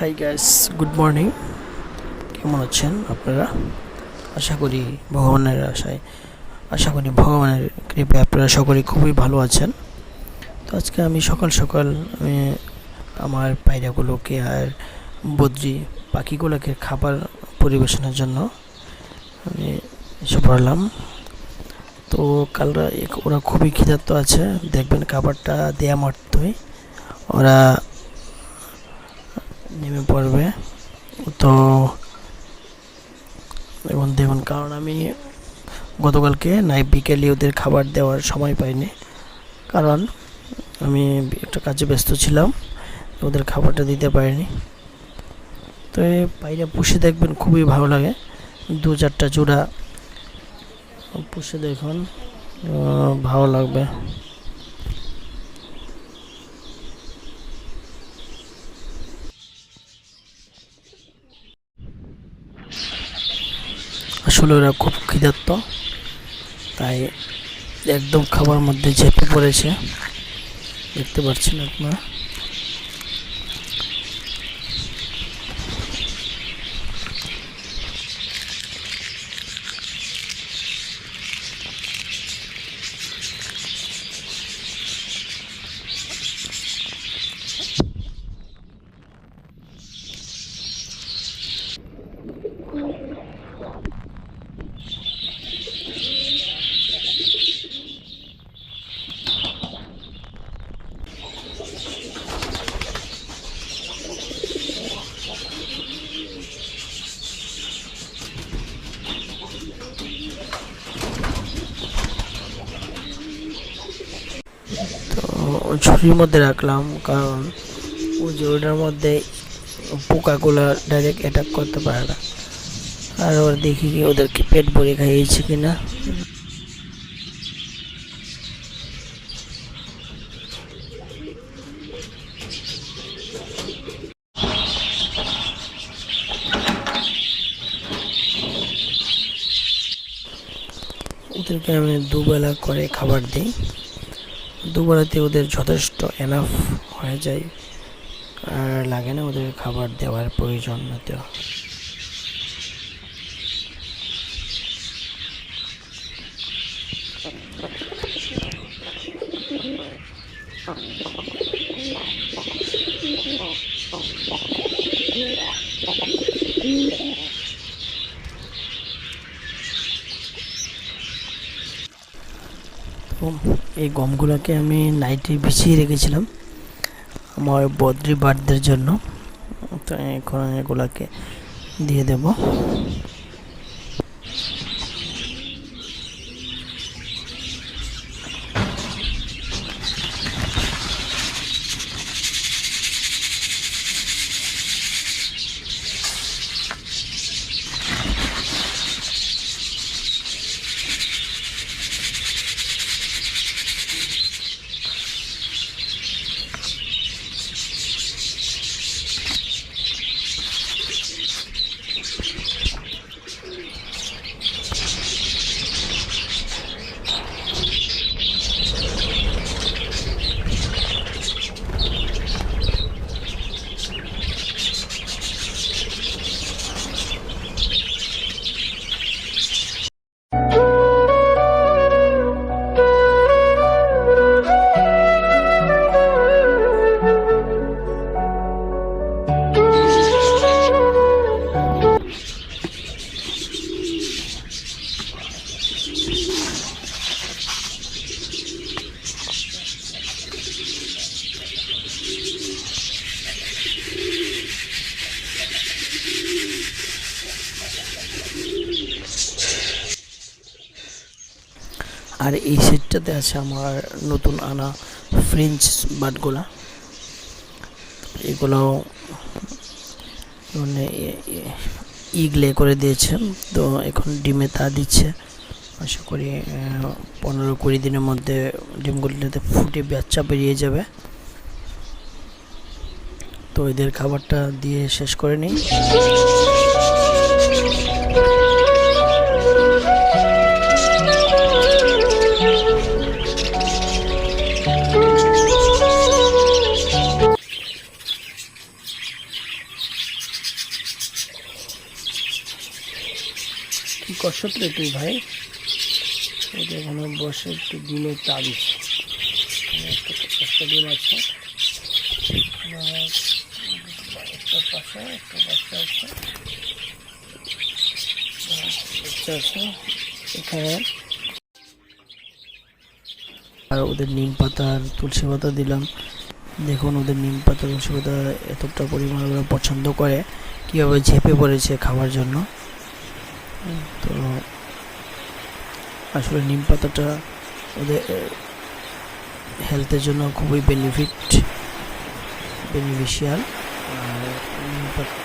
Hi guys, good morning. কেমন আছেন আপনারা? আশা করি ভগবানের কৃপায় আপনারা সকলেই খুবই ভালো আছেন। তো আজকে আমি সকাল সকাল আমার পায়রাগুলোকে আর বদ্রি পাখিগুলোকে খাবার পরিবেশনের জন্য আমি এসে পড়লাম। তো ওরা খুবই ক্ষুধার্ত আছে, দেখবেন খাবারটা দেয়া মাত্রই ওরা নেমে পড়বে। তো এখন দেখুন, কারণ আমি গতকালকে বিকেলে ওদের খাবার দেওয়ার সময় পাইনি, কারণ আমি একটা কাজে ব্যস্ত ছিলাম, ওদের খাবারটা দিতে পারিনি। তো এই পায়রা পুষে দেখবেন খুবই ভালো লাগে, 2-4টা জোড়া পুষে দেখুন, ভালো লাগবে। আসলে ওরা খুব ক্ষুধার্ত, তাই একদম খাবার মধ্যে ঝেঁপে পড়েছে, দেখতে পাচ্ছেন আপনারা। ঝুড়ির মধ্যে রাখলাম, কারণ ওই ঝুড়িটার মধ্যে পোকাগুলো ডাইরেক্ট অ্যাটাক করতে পারে না। আর ওরা দেখি কি ওদেরকে পেট ভরে খাইয়েছে কিনা। ওদেরকে আমি দুবেলা করে খাবার দিই, দুবেলাতে ওদের যথেষ্ট এনাফ হয়ে যায়, আর লাগে না ওদের খাবার দেওয়ার প্রয়োজন না দেওয়া। এই গমগুলোকে আমি নাইটে বিছিয়ে রেখেছিলাম আমার বদ্রি বার্ডদের জন্য, তো এখন এগুলাকে দিয়ে দেব। আর এই সেটটাতে আছে আমার নতুন আনা ফ্রেঞ্চ বাটগুলা, এগুলো মানে ইগলে করে দিয়েছে, তো এখন ডিমে তা দিচ্ছে। আশা করি 15-20 দিনের মধ্যে ডিমগুলিতে ফুটে বাচ্চা বেরিয়ে যাবে। তো এদের খাবারটা দিয়ে শেষ করে নিই। কষ্টটা একটু ভাই, এটা এখানে বসে একটু ডিমের তাবিজ, একটা ডিম আছে, একটা পাশে একটা বাচ্চা আছে, আছে এখানে। আর ওদের নিম পাতা আর তুলসী পাতা দিলাম। দেখুন ওদের নিম পাতা তুলসী পাতা এতটা পরিমাণ ওরা পছন্দ করে, কীভাবে ঝেঁপে পড়েছে খাওয়ার জন্য। তো আসলে নিম পাতাটা ওদের হেলথের জন্য খুবই বেনিফিশিয়াল। আর নিম পাতা